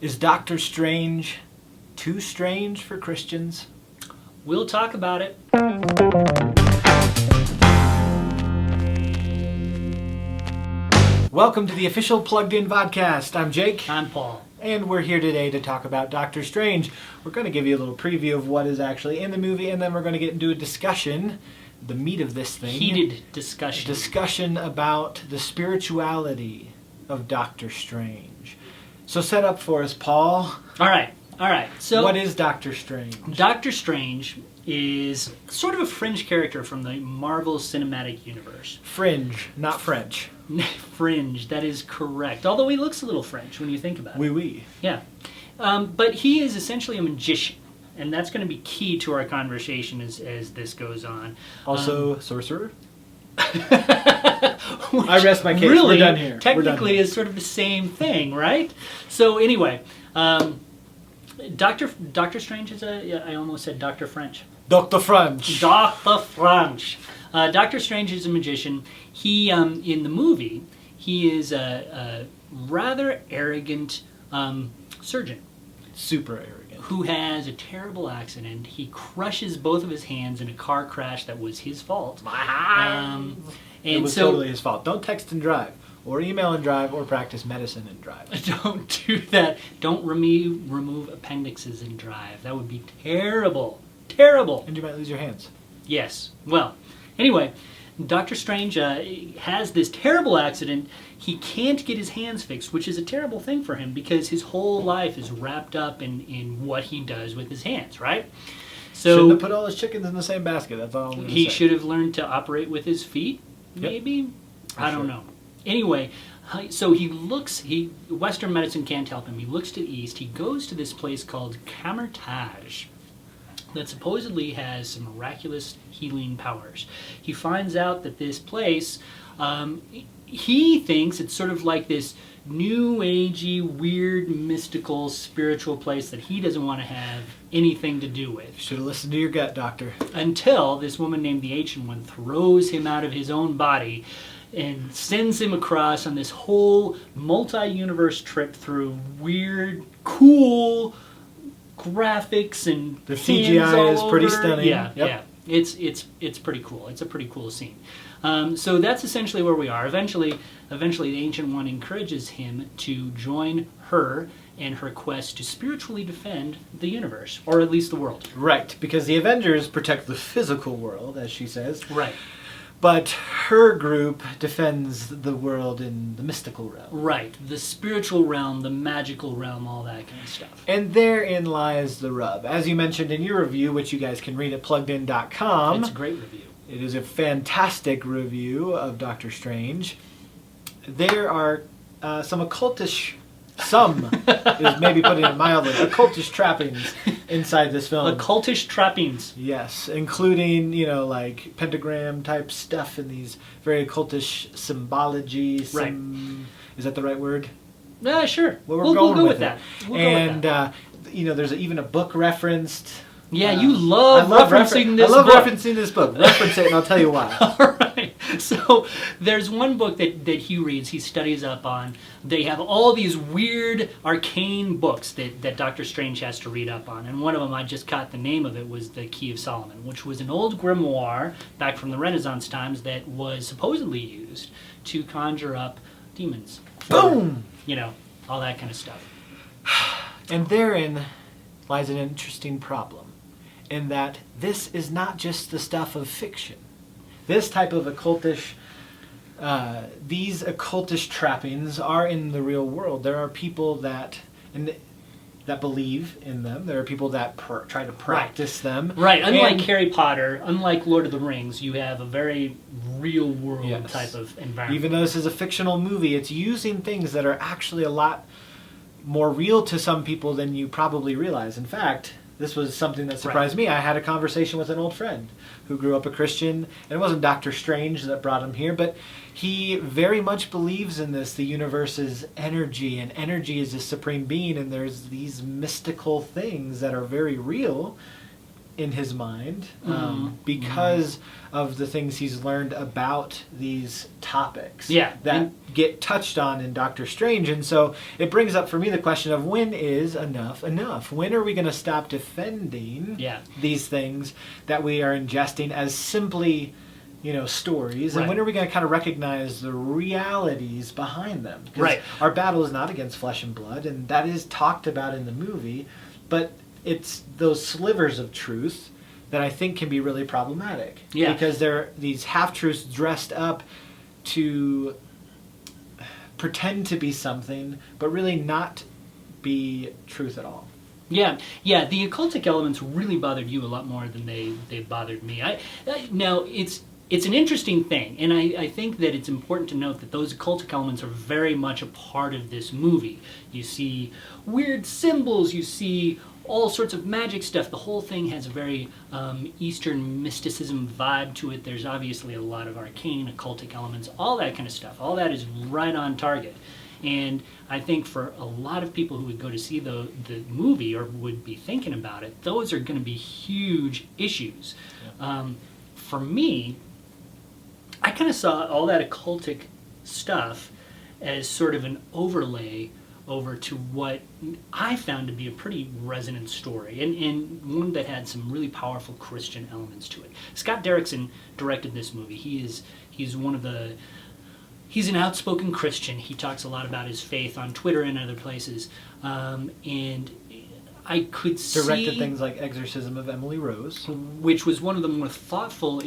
Is Doctor Strange too strange for Christians? We'll talk about it. Welcome to the official Plugged In podcast. I'm Jake. I'm Paul. And we're here today to talk about Doctor Strange. We're going to give you a little preview of what is actually in the movie, and then we're going to get into a discussion, the meat of this thing. Heated discussion. Discussion about the spirituality of Doctor Strange. So set up for us, Paul. All right. So, what is Doctor Strange? Doctor Strange is sort of a fringe character from the Marvel Cinematic Universe. Fringe, not French. Fringe, that is correct. Although he looks a little French when you think about it. Oui. Yeah. But he is essentially a magician. And that's going to be key to our conversation as this goes on. Also, sorcerer? I rest my case. Really, we're done here. Technically is sort of the same thing, right? So anyway, Doctor Strange is I almost said Dr. French. Dr. French. Dr. French. Doctor Strange is a magician. He, in the movie, he is a rather arrogant surgeon. Super arrogant. Who has a terrible accident. He crushes both of his hands in a car crash that was his fault. It was totally his fault. Don't text and drive, or email and drive, or practice medicine and drive. Don't do that. Don't remove appendixes and drive. That would be terrible. Terrible. And you might lose your hands. Yes. Well, anyway, Doctor Strange has this terrible accident. He can't get his hands fixed, which is a terrible thing for him because his whole life is wrapped up in what he does with his hands, right? So shouldn't have put all his chickens in the same basket. That's all I'm going to say. He should have learned to operate with his feet, maybe? Yep. I don't know. Anyway, so Western medicine can't help him. He looks to the east. He goes to this place called Camertage that supposedly has some miraculous healing powers. He finds out that this place, he thinks it's sort of like this new agey, weird, mystical, spiritual place that he doesn't want to have anything to do with. You should have listened to your gut, doctor. Until this woman named the Ancient One throws him out of his own body and sends him across on this whole multi-universe trip through weird, cool graphics and the CGI is pretty stunning. Yeah. It's pretty cool. It's a pretty cool scene. So that's essentially where we are. Eventually, the Ancient One encourages him to join her in her quest to spiritually defend the universe, or at least the world. Right, because the Avengers protect the physical world, as she says. Right. But her group defends the world in the mystical realm. Right. The spiritual realm, the magical realm, all that kind of stuff. And therein lies the rub. As you mentioned in your review, which you guys can read at pluggedin.com. It's a great review. It is a fantastic review of Doctor Strange. There are some occultish... Some is maybe putting it mildly. Occultish trappings inside this film. Occultish trappings. Yes, including, like pentagram type stuff and these very occultish symbology. Right. Is that the right word? Sure. Well, we'll go with that. There's even a book referenced. Yeah, you love referencing this book. I love referencing this book. Reference it and I'll tell you why. All right. So there's one book that Hugh reads, he studies up on. They have all these weird arcane books that Doctor Strange has to read up on. And one of them, I just caught the name of it, was the Key of Solomon, which was an old grimoire back from the Renaissance times that was supposedly used to conjure up demons. Boom! All that kind of stuff. And therein lies an interesting problem. In that this is not just the stuff of fiction. This type of occultish, these occultish trappings are in the real world. There are people that believe in them. There are people that try to practice them. Right. Unlike Harry Potter, unlike Lord of the Rings, you have a very real world type of environment. Even though this is a fictional movie, it's using things that are actually a lot more real to some people than you probably realize. In fact, this was something that surprised me. I had a conversation with an old friend who grew up a Christian, and it wasn't Doctor Strange that brought him here, but he very much believes in this. The universe is energy, and energy is a supreme being, and there's these mystical things that are very real in his mind because of the things he's learned about these topics that get touched on in Doctor Strange. And so it brings up for me the question of, when is enough enough? When are we going to stop defending these things that we are ingesting as simply, stories? And when are we going to kind of recognize the realities behind them? Because our battle is not against flesh and blood, and that is talked about in the movie, but it's those slivers of truth that I think can be really problematic. Yeah. Because they're these half-truths dressed up to pretend to be something, but really not be truth at all. Yeah, the occultic elements really bothered you a lot more than they bothered me. Now, it's an interesting thing, and I think that it's important to note that those occultic elements are very much a part of this movie. You see weird symbols, you see all sorts of magic stuff. The whole thing has a very Eastern mysticism vibe to it. There's obviously a lot of arcane, occultic elements, all that kind of stuff. All that is right on target. And I think for a lot of people who would go to see the movie or would be thinking about it, those are going to be huge issues. Yeah. For me, I kind of saw all that occultic stuff as sort of an overlay over to what I found to be a pretty resonant story, and one that had some really powerful Christian elements to it. Scott Derrickson directed this movie. He's an outspoken Christian. He talks a lot about his faith on Twitter and other places, and I could see... Directed things like Exorcism of Emily Rose, which was one of the more thoughtful...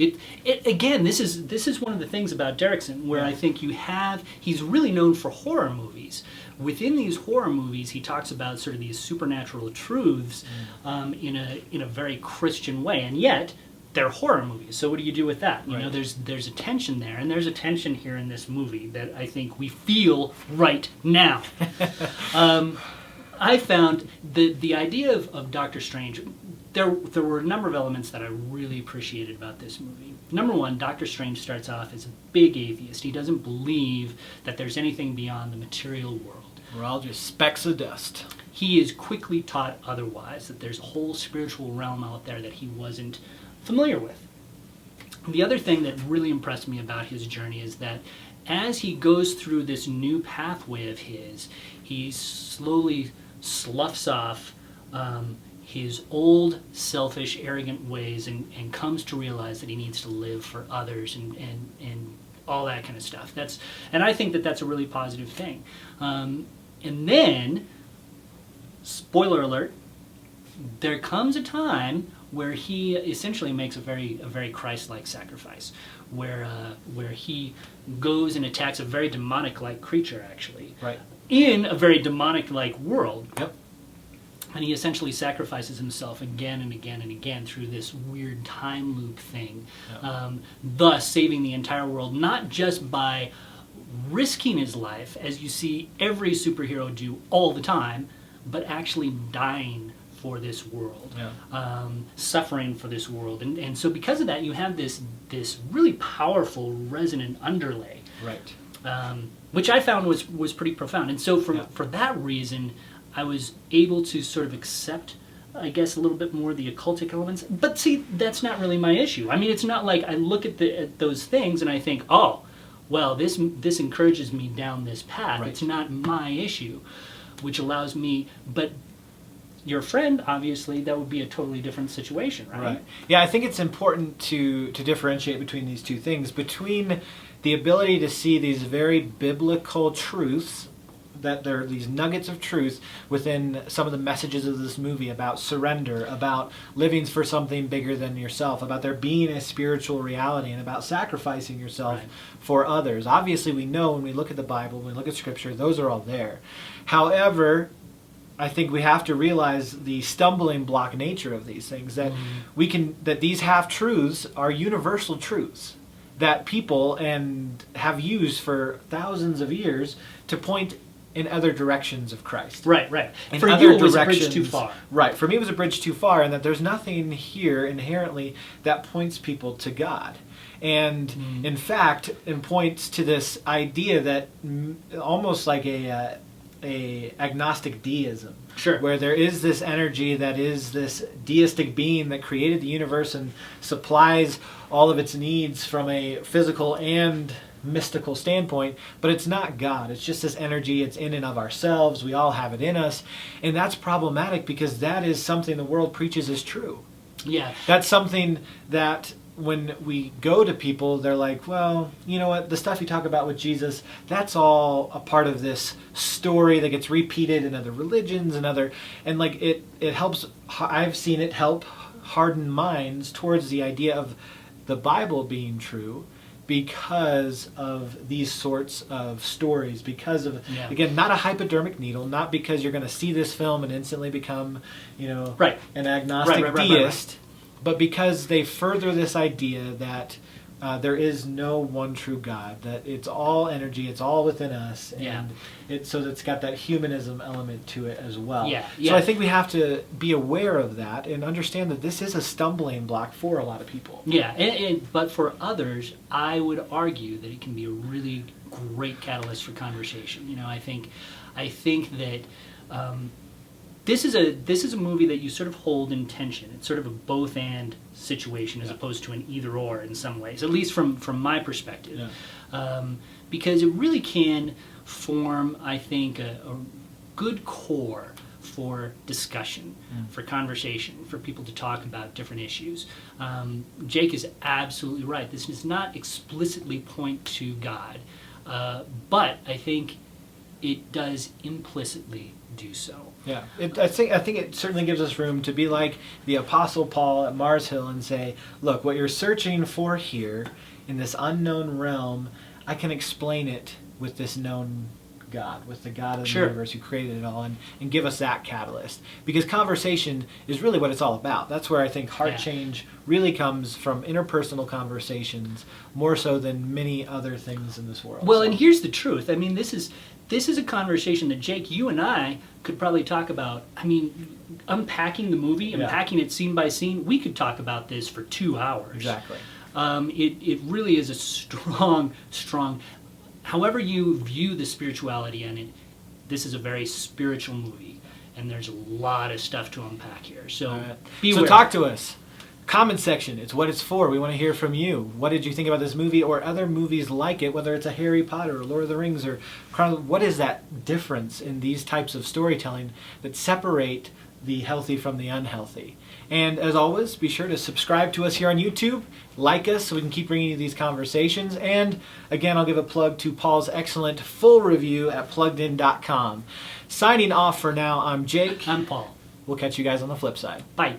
Again, this is one of the things about Derrickson where I think he's really known for horror movies. Within these horror movies, he talks about sort of these supernatural truths in a very Christian way, and yet they're horror movies. So what do you do with that? You know, there's a tension there, and there's a tension here in this movie that I think we feel right now. I found the idea of Doctor Strange, there were a number of elements that I really appreciated about this movie. Number one, Doctor Strange starts off as a big atheist. He doesn't believe that there's anything beyond the material world. We're all just specks of dust. He is quickly taught otherwise, that there's a whole spiritual realm out there that he wasn't familiar with. The other thing that really impressed me about his journey is that as he goes through this new pathway of his, he slowly sloughs off his old, selfish, arrogant ways and comes to realize that he needs to live for others and all that kind of stuff. And I think that that's a really positive thing. And then, spoiler alert, there comes a time where he essentially makes a very Christ-like sacrifice, where he goes and attacks a very demonic-like creature, actually, in a very demonic-like world. Yep. And he essentially sacrifices himself again and again and again through this weird time loop thing, thus saving the entire world, not just by risking his life, as you see every superhero do all the time, but actually dying for this world, suffering for this world. And so because of that, you have this really powerful, resonant underlay, which I found was pretty profound. And so for that reason, I was able to sort of accept, I guess, a little bit more the occultic elements. But see, that's not really my issue. I mean, it's not like I look at those things and I think, oh, well, this encourages me down this path. It's not my issue, which allows me... But your friend, obviously, that would be a totally different situation, right? Yeah, I think it's important to differentiate between these two things. Between the ability to see these very biblical truths, that there are these nuggets of truth within some of the messages of this movie about surrender, about living for something bigger than yourself, about there being a spiritual reality, and about sacrificing yourself for others. Obviously, we know when we look at the Bible, when we look at Scripture, those are all there. However, I think we have to realize the stumbling block nature of these things, that that these half-truths are universal truths that people have used for thousands of years to point in other directions of Christ. Right. For you, it was a bridge too far. Right. For me, it was a bridge too far, and that there's nothing here inherently that points people to God. And in fact, it points to this idea that almost like a agnostic deism. Sure. Where there is this energy that is this deistic being that created the universe and supplies all of its needs from a physical and mystical standpoint, but it's not God. It's just this energy. It's in and of ourselves. We all have it in us. And that's problematic because that is something the world preaches is true. Yeah. That's something that when we go to people, they're like, well, you know what, the stuff you talk about with Jesus, that's all a part of this story that gets repeated in other religions and like it helps, I've seen it help harden minds towards the idea of the Bible being true because of these sorts of stories, because of, again, not a hypodermic needle, not because you're going to see this film and instantly become, an agnostic deist, but because they further this idea that there is no one true God, that it's all energy, it's all within us, and so it's got that humanism element to it as well. So I think we have to be aware of that and understand that this is a stumbling block for a lot of people. But for others, I would argue that it can be a really great catalyst for conversation. I think that this is a movie that you sort of hold in tension. It's sort of a both and situation as opposed to an either or in some ways, at least from my perspective, because it really can form, I think, a good core for discussion, for conversation, for people to talk about different issues. Jake is absolutely right. This does not explicitly point to God, but I think it does implicitly do so. I think it certainly gives us room to be like the Apostle Paul at Mars Hill and say, look, what you're searching for here in this unknown realm, I can explain it with this known God, with the God of the universe who created it all, and give us that catalyst. Because conversation is really what it's all about. That's where I think heart change really comes from interpersonal conversations, more so than many other things in this world. Well, and here's the truth. I mean, this is a conversation that, Jake, you and I could probably talk about. I mean, unpacking the movie, unpacking it scene by scene, we could talk about this for 2 hours. Exactly. It really is a strong, however you view the spirituality in it, this is a very spiritual movie, and there's a lot of stuff to unpack here. So, so talk to us. Comment section, it's what it's for. We want to hear from you. What did you think about this movie or other movies like it, whether it's a Harry Potter or Lord of the Rings or what is that difference in these types of storytelling that separate the healthy from the unhealthy? And as always, be sure to subscribe to us here on YouTube, like us so we can keep bringing you these conversations. And again, I'll give a plug to Paul's excellent full review at pluggedin.com. Signing off for now, I'm Jake. I'm Paul. We'll catch you guys on the flip side. Bye.